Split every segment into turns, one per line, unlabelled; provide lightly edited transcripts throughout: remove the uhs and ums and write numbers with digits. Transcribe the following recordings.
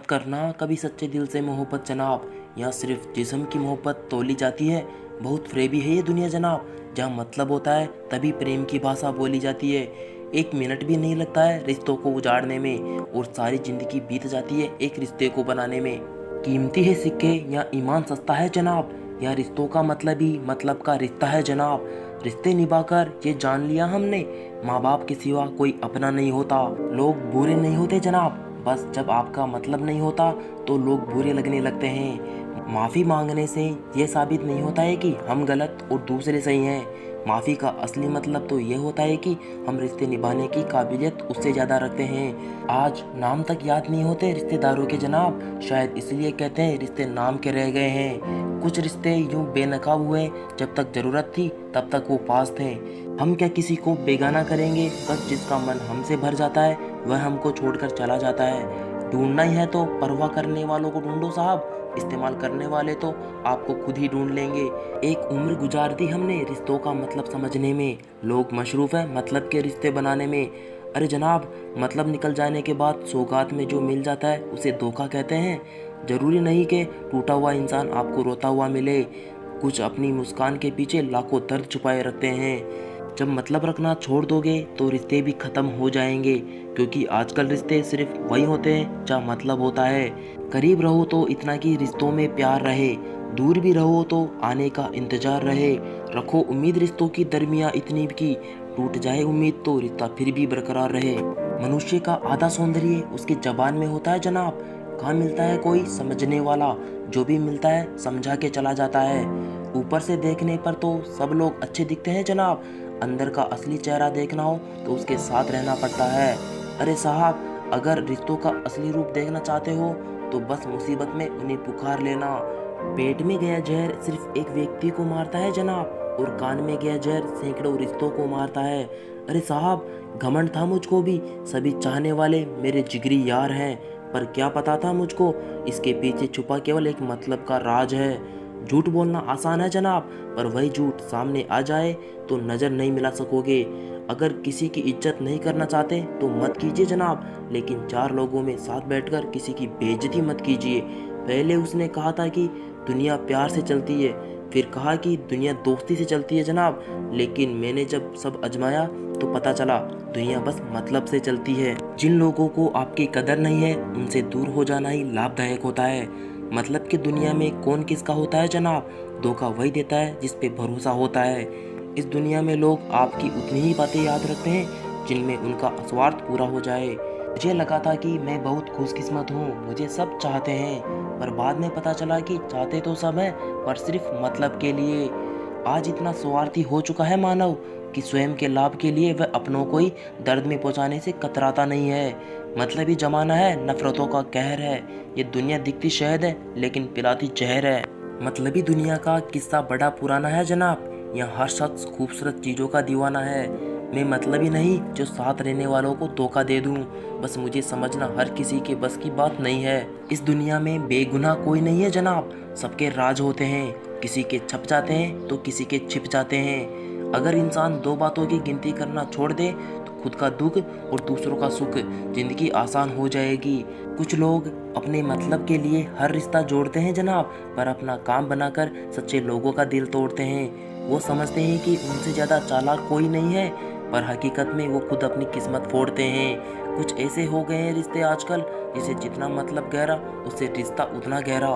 मत करना कभी सच्चे दिल से मोहब्बत जनाब, यहाँ सिर्फ जिस्म की मोहब्बत तोली जाती है। बहुत फरेबी है ये दुनिया जनाब, जहाँ मतलब होता है तभी प्रेम की भाषा बोली जाती है। एक मिनट भी नहीं लगता है रिश्तों को उजाड़ने में, और सारी जिंदगी बीत जाती है एक रिश्ते को बनाने में। कीमती है सिक्के या ईमान सस्ता है जनाब, या रिश्तों का मतलब ही मतलब का रिश्ता है जनाब। रिश्ते निभाकर ये जान लिया हमने, माँ बाप के सिवा कोई अपना नहीं होता। लोग बुरे नहीं होते जनाब, बस जब आपका मतलब नहीं होता तो लोग बुरे लगने लगते हैं। माफ़ी मांगने से ये साबित नहीं होता है कि हम गलत और दूसरे सही हैं। माफ़ी का असली मतलब तो ये होता है कि हम रिश्ते निभाने की काबिलियत उससे ज़्यादा रखते हैं। आज नाम तक याद नहीं होते रिश्तेदारों के जनाब, शायद इसलिए कहते हैं रिश्ते नाम के रह गए हैं। कुछ रिश्ते यूं बेनकाब हुए, जब तक ज़रूरत थी तब तक वो पास थे। हम क्या किसी को बेगाना करेंगे, बस जिसका मन हमसे भर जाता है वह हमको छोड़कर चला जाता है। ढूंढना ही है तो परवाह करने वालों को ढूंढो साहब, इस्तेमाल करने वाले तो आपको खुद ही ढूंढ लेंगे। एक उम्र गुजार दी हमने रिश्तों का मतलब समझने में, लोग मशरूफ़ हैं मतलब के रिश्ते बनाने में। अरे जनाब, मतलब निकल जाने के बाद सौगात में जो मिल जाता है उसे धोखा कहते हैं। ज़रूरी नहीं कि टूटा हुआ इंसान आपको रोता हुआ मिले, कुछ अपनी मुस्कान के पीछे लाखों दर्द छुपाए रखते हैं। जब मतलब रखना छोड़ दोगे तो रिश्ते भी ख़त्म हो जाएंगे, क्योंकि आजकल रिश्ते सिर्फ वही होते हैं जहाँ मतलब होता है। करीब रहो तो इतना कि रिश्तों में प्यार रहे, दूर भी रहो तो आने का इंतजार रहे। रखो उम्मीद रिश्तों की दरमिया इतनी कि टूट जाए उम्मीद तो रिश्ता फिर भी बरकरार रहे। मनुष्य का आधा सौंदर्य उसकी जबान में होता है जनाब, कहाँ मिलता है कोई समझने वाला, जो भी मिलता है समझा के चला जाता है। ऊपर से देखने पर तो सब लोग अच्छे दिखते हैं जनाब, अंदर का असली चेहरा देखना हो तो उसके साथ रहना पड़ता है। अरे साहब, अगर रिश्तों का असली रूप देखना चाहते हो तो बस मुसीबत में उन्हें पुकार लेना। पेट में गया जहर सिर्फ एक व्यक्ति को मारता है जनाब, और कान में गया जहर सैकड़ों रिश्तों को मारता है। अरे साहब, घमंड था मुझको भी, सभी चाहने वाले मेरे जिगरी यार हैं, पर क्या पता था मुझको इसके पीछे छुपा केवल एक मतलब का राज है। झूठ बोलना आसान है जनाब, पर वही झूठ सामने आ जाए तो नज़र नहीं मिला सकोगे। अगर किसी की इज्जत नहीं करना चाहते तो मत कीजिए जनाब, लेकिन चार लोगों में साथ बैठकर किसी की बेइज्जती मत कीजिए। पहले उसने कहा था कि दुनिया प्यार से चलती है, फिर कहा कि दुनिया दोस्ती से चलती है जनाब, लेकिन मैंने जब सब आजमाया तो पता चला दुनिया बस मतलब से चलती है। जिन लोगों को आपकी कदर नहीं है उनसे दूर हो जाना ही लाभदायक होता है। मतलब कि दुनिया में कौन किसका होता है जनाब, धोखा वही देता है जिस पे भरोसा होता है। इस दुनिया में लोग आपकी उतनी ही बातें याद रखते हैं जिनमें उनका स्वार्थ पूरा हो जाए। मुझे लगा था कि मैं बहुत खुशकिस्मत हूँ, मुझे सब चाहते हैं, पर बाद में पता चला कि चाहते तो सब हैं पर सिर्फ मतलब के लिए। आज इतना स्वार्थी हो चुका है मानव कि स्वयं के लाभ के लिए वह अपनों को ही दर्द में पहुंचाने से कतराता नहीं है। मतलब ही जमाना है, नफरतों का कहर है, ये दुनिया दिखती शहद है लेकिन पिलाती जहर है। मतलबी दुनिया का किस्सा बड़ा पुराना है जनाब, यहाँ हर शख्स खूबसूरत चीज़ों का दीवाना है। मैं मतलबी नहीं जो साथ रहने वालों को धोखा दे दूँ, बस मुझे समझना हर किसी के बस की बात नहीं है। इस दुनिया में बेगुनाह कोई नहीं है जनाब, सबके राज होते हैं, किसी के छप जाते हैं तो किसी के छिप जाते हैं। अगर इंसान दो बातों की गिनती करना छोड़ दे तो खुद का दुख और दूसरों का सुख, जिंदगी आसान हो जाएगी। कुछ लोग अपने मतलब के लिए हर रिश्ता जोड़ते हैं जनाब, पर अपना काम बनाकर सच्चे लोगों का दिल तोड़ते हैं। वो समझते हैं कि उनसे ज़्यादा चालाक कोई नहीं है, पर हकीकत में वो खुद अपनी किस्मत फोड़ते हैं। कुछ ऐसे हो गए हैं रिश्ते आजकल, जिसे जितना मतलब गहरा उससे रिश्ता उतना गहरा।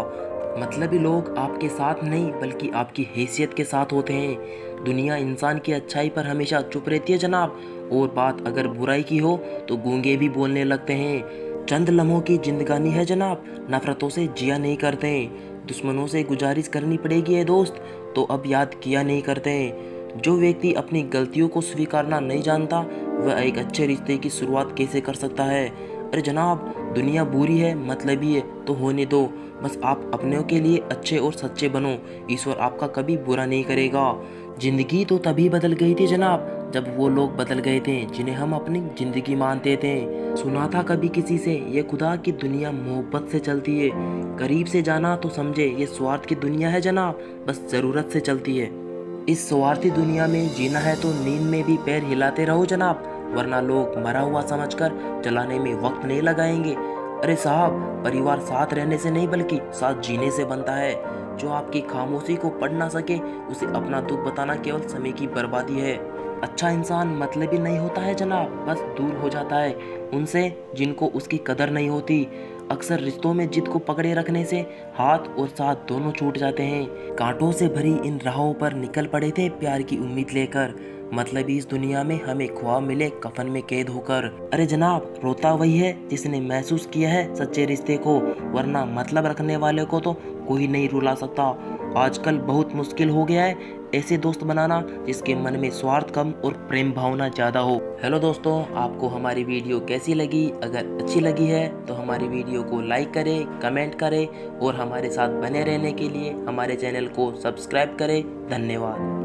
मतलबी लोग आपके साथ नहीं बल्कि आपकी हैसियत के साथ होते हैं। दुनिया इंसान की अच्छाई पर हमेशा चुप रहती है जनाब, और बात अगर बुराई की हो तो गूंगे भी बोलने लगते हैं। चंद लम्हों की जिंदगानी है जनाब, नफरतों से जिया नहीं करते। दुश्मनों से गुजारिश करनी पड़ेगी है दोस्त, तो अब याद किया नहीं करते। जो व्यक्ति अपनी गलतियों को स्वीकारना नहीं जानता वह एक अच्छे रिश्ते की शुरुआत कैसे कर सकता है। अरे जनाब, दुनिया बुरी है मतलबी है तो होने दो, बस आप अपनों के लिए अच्छे और सच्चे बनो, ईश्वर आपका कभी बुरा नहीं करेगा। जिंदगी तो तभी बदल गई थी जनाब जब वो लोग बदल गए थे जिन्हें हम अपनी जिंदगी मानते थे। सुना था कभी किसी से ये खुदा की दुनिया मोहब्बत से चलती है, करीब से जाना तो समझे ये स्वार्थ की दुनिया है जनाब, बस ज़रूरत से चलती है। इस स्वार्थी दुनिया में जीना है तो नींद में भी पैर हिलाते रहो जनाब, वरना लोग मरा हुआ समझकर जलाने में वक्त नहीं लगाएंगे। अरे साहब, परिवार साथ रहने से नहीं बल्कि साथ जीने से बनता है। जो आपकी खामोशी को पढ़ ना सके उसे अपना दुख बताना केवल समय की बर्बादी है। अच्छा इंसान मतलबी नहीं होता है जनाब, बस दूर हो जाता है उनसे जिनको उसकी कदर नहीं होती। अक्सर रिश्तों में जिद को पकड़े रखने से हाथ और साथ दोनों छूट जाते हैं। कांटों से भरी इन राहों पर निकल पड़े थे प्यार की उम्मीद लेकर, मतलबी इस दुनिया में हमें ख्वाब मिले कफन में कैद होकर। अरे जनाब, रोता वही है जिसने महसूस किया है सच्चे रिश्ते को, वरना मतलब रखने वाले को तो कोई नहीं रुला सकता। आजकल बहुत मुश्किल हो गया है ऐसे दोस्त बनाना जिसके मन में स्वार्थ कम और प्रेम भावना ज़्यादा हो। हेलो दोस्तों, आपको हमारी वीडियो कैसी लगी? अगर अच्छी लगी है तो हमारी वीडियो को लाइक करें, कमेंट करें और हमारे साथ बने रहने के लिए हमारे चैनल को सब्सक्राइब करें। धन्यवाद।